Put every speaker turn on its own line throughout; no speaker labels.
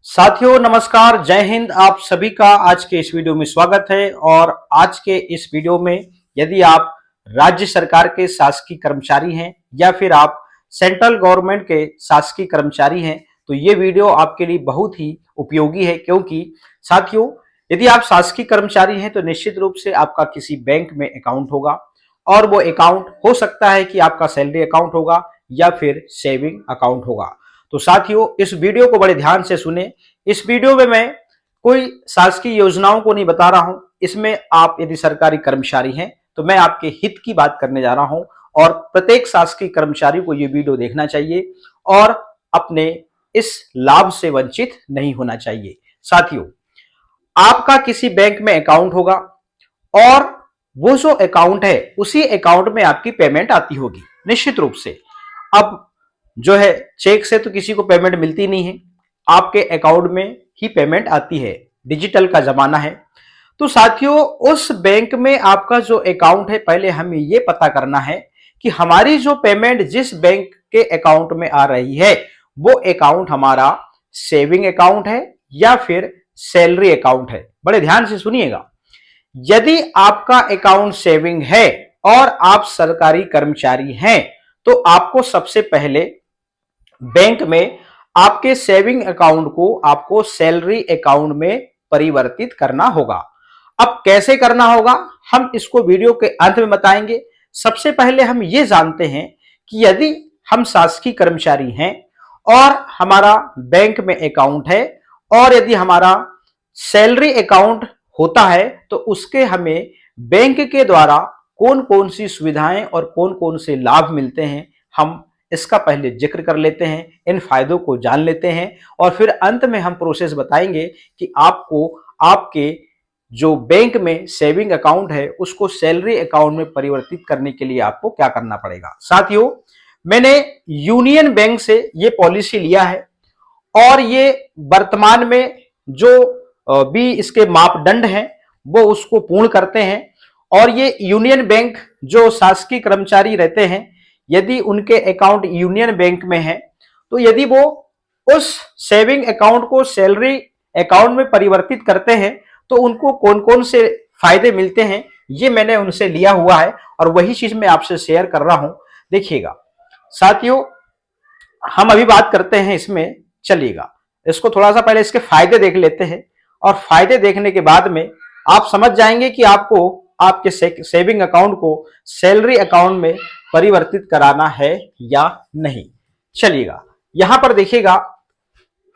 साथियों नमस्कार, जय हिंद। आप सभी का आज के इस वीडियो में स्वागत है। और आज के इस वीडियो में यदि आप राज्य सरकार के शासकीय कर्मचारी हैं या फिर आप सेंट्रल गवर्नमेंट के शासकीय कर्मचारी हैं तो ये वीडियो आपके लिए बहुत ही उपयोगी है। क्योंकि साथियों, यदि आप शासकीय कर्मचारी हैं तो निश्चित रूप से आपका किसी बैंक में अकाउंट होगा और वो अकाउंट हो सकता है कि आपका सैलरी अकाउंट होगा या फिर सेविंग अकाउंट होगा। तो साथियों, इस वीडियो को बड़े ध्यान से सुने। इस वीडियो में मैं कोई शासकीय योजनाओं को नहीं बता रहा हूं। इसमें आप यदि सरकारी कर्मचारी हैं तो मैं आपके हित की बात करने जा रहा हूं और प्रत्येक शासकीय कर्मचारी को यह वीडियो देखना चाहिए और अपने इस लाभ से वंचित नहीं होना चाहिए। साथियों, आपका किसी बैंक में अकाउंट होगा और वो जो अकाउंट है उसी अकाउंट में आपकी पेमेंट आती होगी निश्चित रूप से। अब जो है चेक से तो किसी को पेमेंट मिलती नहीं है, आपके अकाउंट में ही पेमेंट आती है। डिजिटल का जमाना है। तो साथियों, उस बैंक में आपका जो अकाउंट है, पहले हमें यह पता करना है कि हमारी जो पेमेंट जिस बैंक के अकाउंट में आ रही है वो अकाउंट हमारा सेविंग अकाउंट है या फिर सैलरी अकाउंट है। बड़े ध्यान से सुनिएगा। यदि आपका अकाउंट सेविंग है और आप सरकारी कर्मचारी हैं तो आपको सबसे पहले बैंक में आपके सेविंग अकाउंट को आपको सैलरी अकाउंट में परिवर्तित करना होगा। अब कैसे करना होगा हम इसको वीडियो के अंत में बताएंगे। सबसे पहले हम ये जानते हैं कि यदि हम शासकीय कर्मचारी हैं और हमारा बैंक में अकाउंट है और यदि हमारा सैलरी अकाउंट होता है तो उसके हमें बैंक के द्वारा कौन कौन सी सुविधाएं और कौन कौन से लाभ मिलते हैं, हम इसका पहले जिक्र कर लेते हैं, इन फायदों को जान लेते हैं और फिर अंत में हम प्रोसेस बताएंगे कि आपको आपके जो बैंक में सेविंग अकाउंट है उसको सैलरी अकाउंट में परिवर्तित करने के लिए आपको क्या करना पड़ेगा। साथियों, मैंने यूनियन बैंक से ये पॉलिसी लिया है और ये वर्तमान में जो भी इसके मापदंड हैं वो उसको पूर्ण करते हैं। और ये यूनियन बैंक जो शासकीय कर्मचारी रहते हैं, यदि उनके अकाउंट यूनियन बैंक में है तो यदि वो उस सेविंग अकाउंट को सैलरी अकाउंट में परिवर्तित करते हैं तो उनको कौन कौन से फायदे मिलते हैं ये मैंने उनसे लिया हुआ है और वही चीज मैं आपसे शेयर कर रहा हूं। देखिएगा साथियों, हम अभी बात करते हैं इसमें, चलिएगा इसको थोड़ा सा पहले इसके फायदे देख लेते हैं और फायदे देखने के बाद में आप समझ जाएंगे कि आपको आपके सेविंग अकाउंट को सैलरी अकाउंट में परिवर्तित कराना है या नहीं। चलिएगा यहां पर देखिएगा,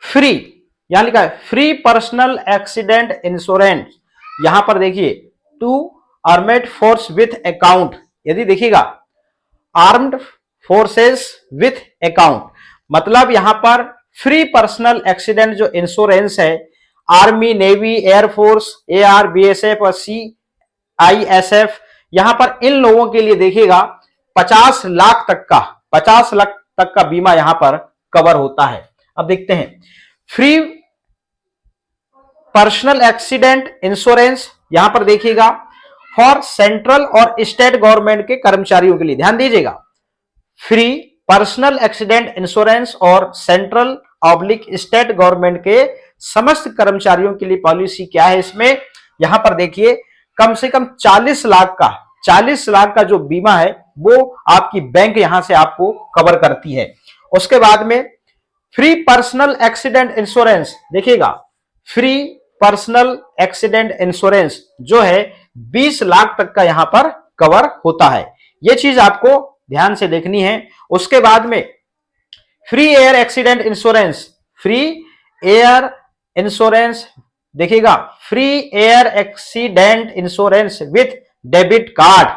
फ्री यहां लिखा है फ्री पर्सनल एक्सीडेंट इंश्योरेंस। यहां पर देखिए to armed force with account. यदि देखिएगा आर्म्ड फोर्सेस विथ अकाउंट मतलब यहां पर फ्री पर्सनल एक्सीडेंट जो इंश्योरेंस है, army, navy, air force, AR, BSF और सीआईएसएफ, यहां पर इन लोगों के लिए देखिएगा 50 लाख तक का बीमा यहां पर कवर होता है। अब देखते हैं फ्री पर्सनल एक्सीडेंट इंश्योरेंस, यहां पर देखिएगा फॉर सेंट्रल और स्टेट गवर्नमेंट के कर्मचारियों के लिए। ध्यान दीजिएगा, फ्री पर्सनल एक्सीडेंट इंश्योरेंस और सेंट्रल ऑब्लिक स्टेट गवर्नमेंट के समस्त कर्मचारियों के लिए पॉलिसी क्या है इसमें, यहां पर देखिए कम से कम 40 लाख का जो बीमा है वो आपकी बैंक यहां से आपको कवर करती है। उसके बाद में फ्री पर्सनल एक्सीडेंट इंश्योरेंस, देखिएगा फ्री पर्सनल एक्सीडेंट इंश्योरेंस जो है 20 लाख तक का यहां पर कवर होता है। यह चीज आपको ध्यान से देखनी है। उसके बाद में free air accident insurance, free air insurance, देखिएगा free air accident insurance with debit card.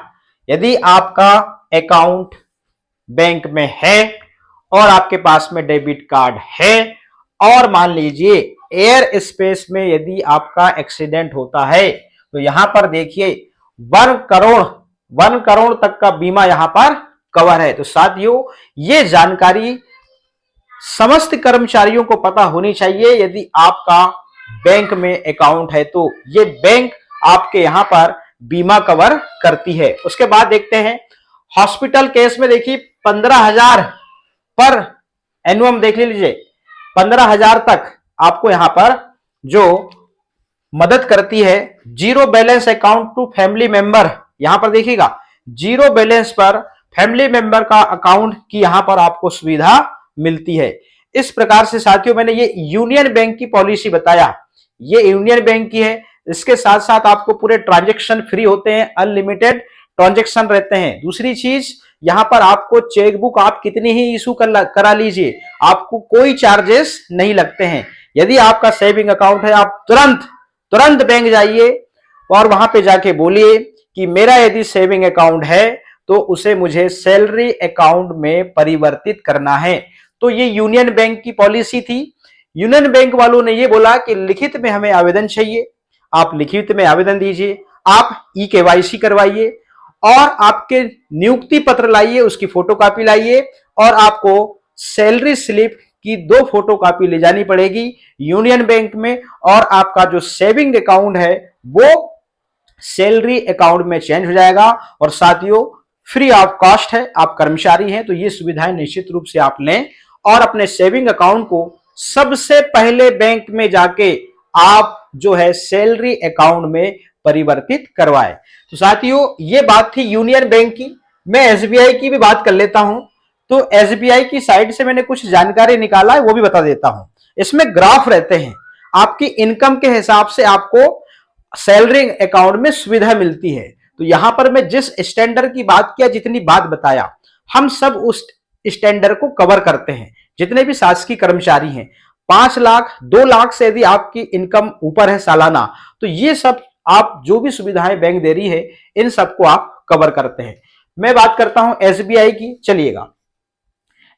यदि आपका अकाउंट बैंक में है और आपके पास में डेबिट कार्ड है और मान लीजिए एयर स्पेस में यदि आपका एक्सीडेंट होता है तो यहां पर देखिए 1 करोड़ तक का बीमा यहां पर कवर है। तो साथियों, ये जानकारी समस्त कर्मचारियों को पता होनी चाहिए। यदि आपका बैंक में अकाउंट है तो ये बैंक आपके यहां पर बीमा कवर करती है। उसके बाद देखते हैं हॉस्पिटल केस में, देखिए 15,000 पर एनुअम देख लीजिए, 15,000 तक आपको यहां पर जो मदद करती है, zero balance account to family member, यहां पर देखिएगा जीरो बैलेंस पर फैमिली मेंबर का अकाउंट की यहां पर आपको सुविधा मिलती है। इस प्रकार से साथियों मैंने ये यूनियन बैंक की पॉलिसी बताया, ये यूनियन बैंक की है। इसके साथ साथ आपको पूरे ट्रांजेक्शन फ्री होते हैं, अनलिमिटेड ट्रांजेक्शन रहते हैं। दूसरी चीज, यहां पर आपको चेकबुक आप कितनी ही इशू करा लीजिए, आपको कोई चार्जेस नहीं लगते हैं। यदि आपका सेविंग अकाउंट है, आप तुरंत तुरंत बैंक जाइए और वहां पे जाके बोलिए कि मेरा यदि सेविंग अकाउंट है तो उसे मुझे सैलरी अकाउंट में परिवर्तित करना है। तो ये यूनियन बैंक की पॉलिसी थी। यूनियन बैंक वालों ने ये बोला कि लिखित में हमें आवेदन चाहिए, आप लिखित में आवेदन दीजिए, आप ई-केवाईसी करवाइए और आपके नियुक्ति पत्र लाइए, उसकी फोटोकॉपी लाइए और आपको सैलरी स्लिप की 2 फोटोकॉपी ले जानी पड़ेगी यूनियन बैंक में, और आपका जो सेविंग अकाउंट है वो सैलरी अकाउंट में चेंज हो जाएगा। और साथियों फ्री ऑफ कॉस्ट है, आप कर्मचारी हैं तो ये सुविधाएं निश्चित रूप से आप लें और अपने सेविंग अकाउंट को सबसे पहले बैंक में जाके आप जो है सैलरी अकाउंट में परिवर्तित करवाएं। तो साथियों ये बात थी यूनियन बैंक की। मैं एसबीआई की भी बात कर लेता हूं। तो एसबीआई की साइड से मैंने कुछ जानकारी निकाला है, वो भी बता देता हूं। इसमें ग्राफ रहते हैं, आपकी इनकम के हिसाब से आपको सैलरी अकाउंट में सुविधा मिलती है। तो यहां पर मैं जिस स्टैंडर्ड की बात किया, जितनी बात बताया, हम सब उस स्टैंडर्ड को कवर करते हैं। जितने भी शासकीय कर्मचारी हैं, 5 लाख 2 लाख से यदि आपकी इनकम ऊपर है सालाना, तो ये सब आप जो भी सुविधाएं बैंक दे रही है इन सबको आप कवर करते हैं। मैं बात करता हूं एसबीआई की। चलिएगा,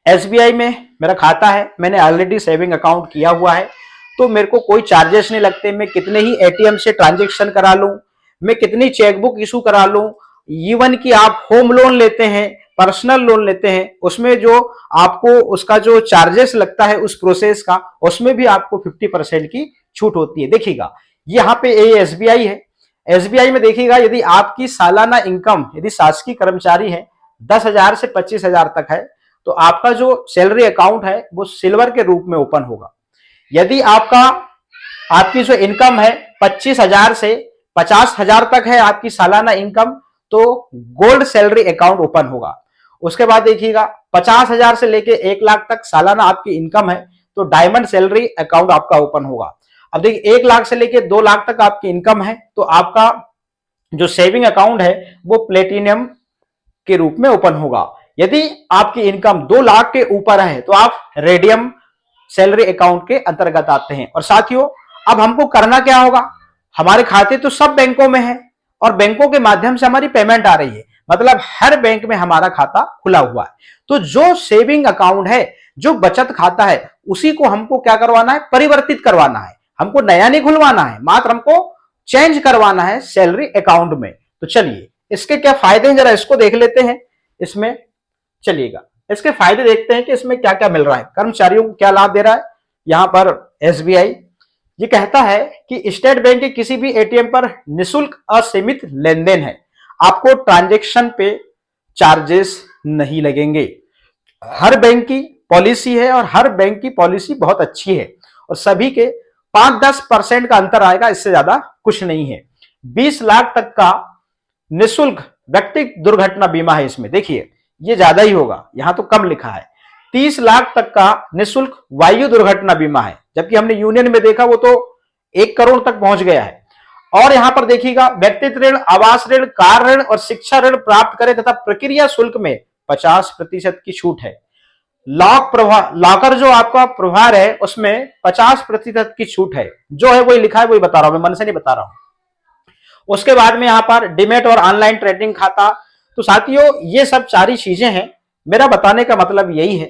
एसबीआई में मेरा खाता है, मैंने ऑलरेडी सेविंग अकाउंट किया हुआ है, तो मेरे को कोई चार्जेस नहीं लगते। मैं कितने ही एटीएम से ट्रांजेक्शन करा लूं, मैं कितनी चेकबुक इशू करा लूं, इवन कि आप होम लोन लेते हैं, पर्सनल लोन लेते हैं, उसमें जो आपको उसका जो चार्जेस लगता है उस प्रोसेस का, उसमें भी आपको 50% की छूट होती है। देखिएगा यहाँ पे एसबीआई है, एसबीआई में देखिएगा यदि आपकी सालाना इनकम यदि शासकीय कर्मचारी है 10,000 से 25,000 तक है, तो आपका जो सैलरी अकाउंट है वो सिल्वर के रूप में ओपन होगा। यदि आपकी जो इनकम है 25,000 से 50,000 तक है आपकी सालाना इनकम, तो गोल्ड सैलरी अकाउंट ओपन होगा। उसके बाद देखिएगा 50,000 से लेके 1 लाख तक सालाना आपकी इनकम है तो डायमंड सैलरी अकाउंट आपका ओपन होगा। अब देखिए 1 लाख से लेके 2 लाख तक आपकी इनकम है तो आपका जो सेविंग अकाउंट है वो प्लेटिनियम के रूप में ओपन होगा। यदि आपकी इनकम 2 लाख के ऊपर है तो आप रेडियम सैलरी अकाउंट के अंतर्गत आते हैं। और साथियों अब हमको करना क्या होगा, हमारे खाते तो सब बैंकों में है और बैंकों के माध्यम से हमारी पेमेंट आ रही है, मतलब हर बैंक में हमारा खाता खुला हुआ है। तो जो सेविंग अकाउंट है, जो बचत खाता है, उसी को हमको क्या करवाना है, परिवर्तित करवाना है। हमको नया नहीं खुलवाना है, मात्र हमको चेंज करवाना है सैलरी अकाउंट में। तो चलिए इसके क्या फायदे हैं जरा इसको देख लेते हैं। इसमें चलिएगा इसके फायदे देखते हैं कि इसमें क्या क्या मिल रहा है, कर्मचारियों को क्या लाभ दे रहा है। यहां पर एसबीआई ये कहता है कि स्टेट बैंक के किसी भी एटीएम पर निशुल्क असीमित लेनदेन है, आपको ट्रांजैक्शन पे चार्जेस नहीं लगेंगे। हर बैंक की पॉलिसी है और हर बैंक की पॉलिसी बहुत अच्छी है और सभी के 5-10% का अंतर आएगा, इससे ज्यादा कुछ नहीं है। 20 लाख तक का निशुल्क व्यक्तिगत दुर्घटना बीमा है इसमें, देखिए ये ज्यादा ही होगा, यहां तो कम लिखा है। 30 लाख तक का निशुल्क वायु दुर्घटना बीमा है, जबकि हमने यूनियन में देखा वो तो 1 करोड़ तक पहुंच गया है। और यहां पर देखिएगा व्यक्तिगत ऋण, आवास ऋण, कार ऋण और शिक्षा ऋण प्राप्त करें तथा प्रक्रिया शुल्क में 50% की छूट है। लॉकर जो आपका प्रभार है उसमें 50% की छूट है, जो है वही लिखा है वही बता रहा हूं, मैं मन से नहीं बता रहा हूं। उसके बाद में यहां पर डिमेट और ऑनलाइन ट्रेडिंग खाता। तो साथियों ये सब सारी चीजें हैं। मेरा बताने का मतलब यही है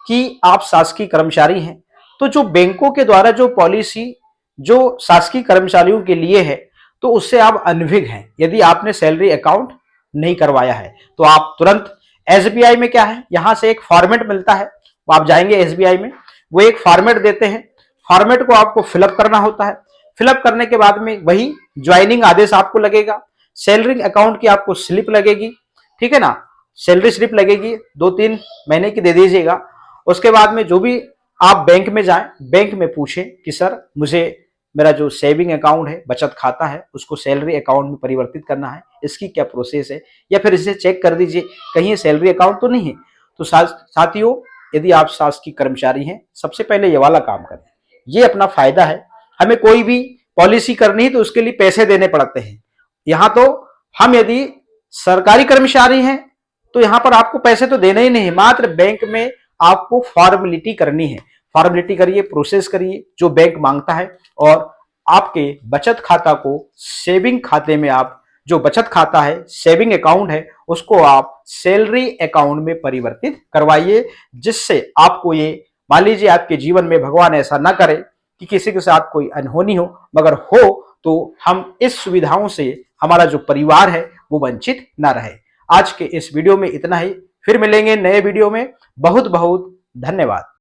कि आप शासकीय कर्मचारी हैं तो जो बैंकों के द्वारा जो पॉलिसी जो शासकीय कर्मचारियों के लिए है तो उससे आप अनभिज्ञ हैं। यदि आपने सैलरी अकाउंट नहीं करवाया है तो आप तुरंत एसबीआई में क्या है, यहां से एक फॉर्मेट मिलता है, वो आप जाएंगे एसबीआई में, वो एक फॉर्मेट देते हैं, फॉर्मेट को आपको फिलअप करना होता है। फिलअप करने के बाद में वही ज्वाइनिंग आदेश आपको लगेगा, सैलरी अकाउंट की आपको स्लिप लगेगी, ठीक है ना, सैलरी स्लिप लगेगी 2-3 महीने की दे दीजिएगा। उसके बाद में जो भी आप बैंक में जाएं, बैंक में पूछें कि सर मुझे मेरा जो सेविंग अकाउंट है, बचत खाता है, उसको सैलरी अकाउंट में परिवर्तित करना है, इसकी क्या प्रोसेस है, या फिर इसे चेक कर दीजिए कहीं ये सैलरी अकाउंट तो नहीं है। तो साथियों, यदि आप शासकीय कर्मचारी हैं, सबसे पहले ये वाला काम करें, ये अपना फायदा है। हमें कोई भी पॉलिसी करनी है तो उसके लिए पैसे देने पड़ते हैं। यहां तो हम यदि सरकारी कर्मचारी हैं तो यहां पर आपको पैसे तो देने ही नहीं, मात्र बैंक में आपको फॉर्मेलिटी करनी है। फॉर्मेलिटी करिए, प्रोसेस करिए जो बैंक मांगता है, और आपके बचत खाता को सेविंग खाते में, आप जो बचत खाता है, सेविंग अकाउंट है, उसको आप सैलरी अकाउंट में परिवर्तित करवाइए, जिससे आपको ये, मान लीजिए आपके जीवन में भगवान ऐसा ना करे कि किसी के साथ कोई अनहोनी हो, मगर हो तो हम इस सुविधाओं से, हमारा जो परिवार है वो वंचित ना रहे। आज के इस वीडियो में इतना ही, फिर मिलेंगे नए वीडियो में। बहुत बहुत धन्यवाद।